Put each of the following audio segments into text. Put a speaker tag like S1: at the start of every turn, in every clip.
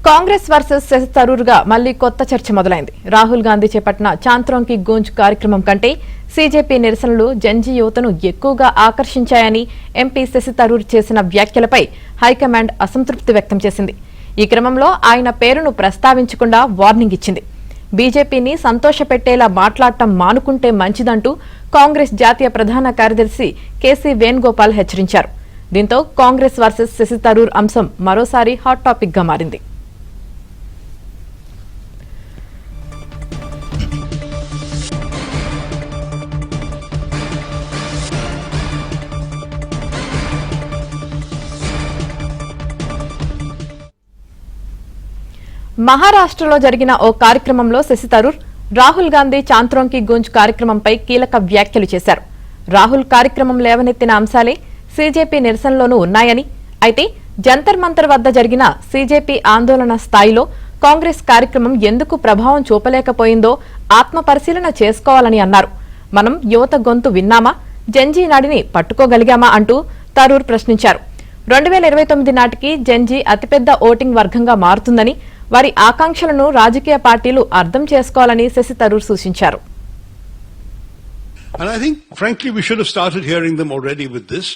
S1: Congress versus Shashi థరూర్గా మళ్లీ కొత్త చర్చ మొదలైంది. రాహుల్ గాంధీ చేపట్టిన చాంత్రోంకి గూంజ్ కార్యక్రమం కంటే సీజేపీ నిరసనలు జంజీ యువతను ఎక్కువగా ఆకర్షించాయని ఎంపీ శశి థరూర్ చేసిన వ్యాఖ్యలపై హైకమాండ్ అసంతృప్తి వ్యక్తం చేసింది. ఈ క్రమంలో ఆయన పేరును ప్రస్తావించకుండా వార్నింగ్ ఇచ్చింది. బీజేపీని సంతోషపెట్టేలా మాట్లాడటం మానుకుంటే మంచిదంటూ కాంగ్రెస్ జాతీయ ప్రధాన కార్యదర్శి కేసీ వేణుగోపాల్ హెచ్చరించారు. దీంతో కాంగ్రెస్ వర్సెస్ శశి థరూర్ అంశం మరోసారి హాట్ టాపిక్ గా మారింది. మహారాష్ట్రలో జరిగిన ఓ కార్యక్రమంలో శశి థరూర్ రాహుల్ గాంధీ చాంత్రోంకి గూంజ్ కార్యక్రమంపై కీలక వ్యాఖ్యలు చేశారు. రాహుల్ కార్యక్రమం లేవనెత్తిన అంశాలే సీజేపీ నిరసనలోనూ ఉన్నాయని, అయితే జంతర్ మంతర్ వద్ద జరిగిన సీజేపీ ఆందోళన స్థాయిలో కాంగ్రెస్ కార్యక్రమం ఎందుకు ప్రభావం చూపలేకపోయిందో ఆత్మపరిశీలన చేసుకోవాలని అన్నారు. మనం యువత గొంతు విన్నామా, జంజీ నాడిని పట్టుకోగలిగామా అంటూ థరూర్ ప్రశ్నించారు. 2029 నాటికి జంజీ అతిపెద్ద ఓటింగ్ వర్గంగా మారుతుందని, వారి ఆకాంక్షలను రాజకీయ పార్టీలు అర్థం చేసుకోవాలని శశి థరూర్ సూచించారు.
S2: And I think, frankly, we should have started hearing them already with this.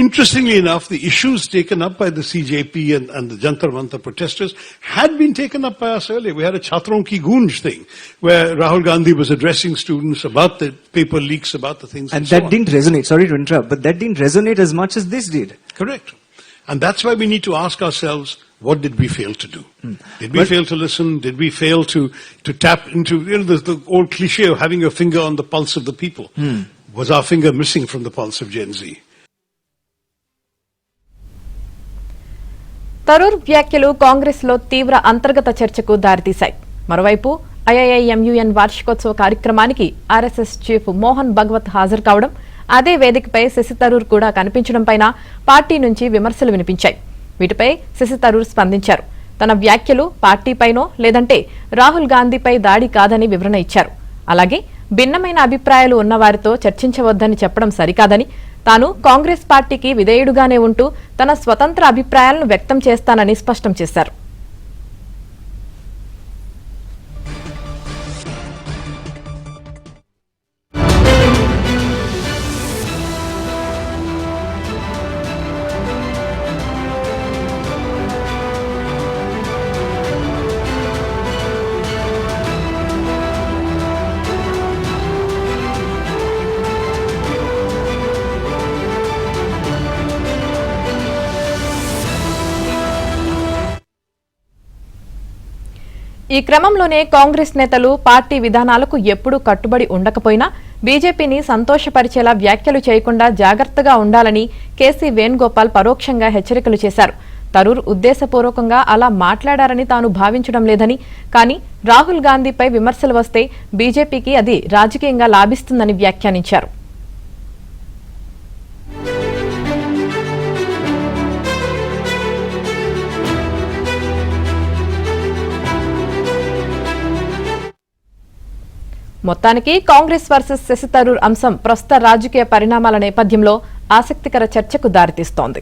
S2: Interestingly enough, the issues taken up by the CJP and the Jantar Mantar protesters had been taken up by us earlier. We had a Chatronki Gunj thing, where Rahul Gandhi was addressing students about the paper leaks, about the things.
S3: And that didn't resonate. Sorry to interrupt, but that didn't resonate as much as this did.
S2: Correct. And that's why we need to ask ourselves, what did we fail to do? Did we fail to listen? Did we fail to tap into, the old cliche of having your finger on the pulse of the people? Was our finger missing from the pulse of Gen Z?
S1: Tharoor వ్యాఖ్యలు కాంగ్రెస్ లో తీవ్ర అంతర్గత చర్చకు దారితీశాయి. మరోవైపు ఐఐఎంయుఎన్ వార్షికోత్సవ కార్యక్రమానికి RSS chief Mohan Bhagwat హాజరు కావడం, అదే వేదికపై శశి థరూర్ కూడా కనిపించడంపై పార్టీ నుంచి విమర్శలు వినిపించాయి. వీటిపై శశి థరూర్ స్పందించారు. తన వ్యాఖ్యలు పార్టీపైనో లేదంటే రాహుల్ గాంధీపై దాడి కాదని వివరణ ఇచ్చారు. అలాగే భిన్నమైన అభిప్రాయాలు ఉన్నవారితో చర్చించవద్దని చెప్పడం సరికాదని, తాను కాంగ్రెస్ పార్టీకి విధేయుడుగానే ఉంటూ తన స్వతంత్ర అభిప్రాయాలను వ్యక్తం చేస్తానని స్పష్టం చేశారు. ఈ క్రమంలోనే కాంగ్రెస్ నేతలు పార్టీ విధానాలకు ఎప్పుడూ కట్టుబడి ఉండకపోయినా బీజేపీని సంతోషపరిచేలా వ్యాఖ్యలు చేయకుండా జాగ్రత్తగా ఉండాలని కేసీ వేణుగోపాల్ పరోక్షంగా హెచ్చరికలు చేశారు. థరూర్ ఉద్దేశపూర్వకంగా అలా మాట్లాడారని తాను భావించడం లేదని, కానీ రాహుల్ గాంధీపై విమర్శలు వస్తే బీజేపీకి అది రాజకీయంగా లాభిస్తుందని వ్యాఖ్యానించారు. మొత్తానికి కాంగ్రెస్ వర్సెస్ శశి థరూర్ అంశం ప్రస్తుత రాజకీయ పరిణామాల నేపథ్యంలో ఆసక్తికర చర్చకు దారితీస్తోంది.